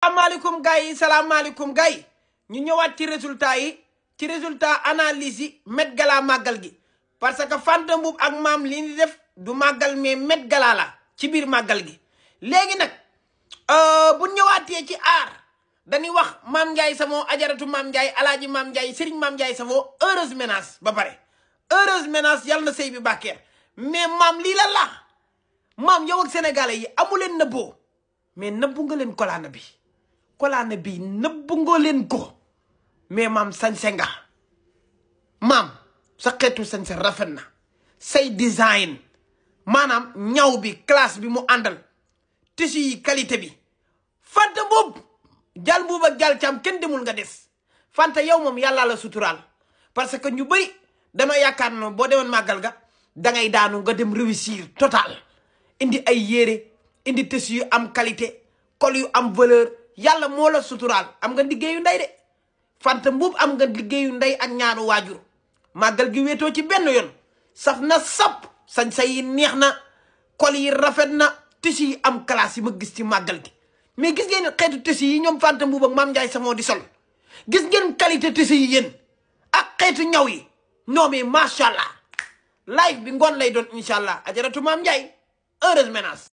salaamaaleykum gars yi ñu ñëwaat ci résultat analyse yi Met Gala màggal gi parce que Fanta Mboup ak maam li ñu def du màggal mais Met Gala la ci biir màggal gi. léegi nag bu ñëwaatee ci aar dañuy wax Mame Ndiaye Savon ajaratu Mame Ndiaye alaaji Mame Ndiaye Serigne Mame Ndiaye Savon heureuse ménage ba pare heureuse ménage yàlla na sëy bi bàkkeer mais maam lii la maam yow ak sénégalais yi amu leen nëbboo mais nëbbu nga leen kolaana bi nëbbu nga leen ko mais maam sañse nga maam sa xeetu sañse rafet na say design maanaam ñaw bi classe bi mu àndal tissu yi qualité bi Fanta Mboup jal Mboup ak jal Caam kenn demul nga des Fanta yow moom yàllaa la suturaal parce que ñu bëri dama yaakaar na boo demoon màggal ga dangay daanu nga dem réussir total indi ay yére indi tissu yu am qualité col yu am valeur yàlla moo la suturaal am nga liggéeyu ndey de Fanta Mboup am nga liggéeyu ndey ak ñaanu waajur màggal gi wéetoo ci benn yoon saf na sap sañ-sa yi neex na col yi rafet na tissu yi am classe yi ma gis ci màggal gi mais gis ngeen xeetu tissu yi ñoom Fanta Mboup ak Mame Ndiaye Savon di sol gis ngeen qualité tissu yi yéen ak xeetu ñaw yi non mais macha allah live bi ngoon lay doon incha allah ajaratu Mame Ndiaye heureuse ménage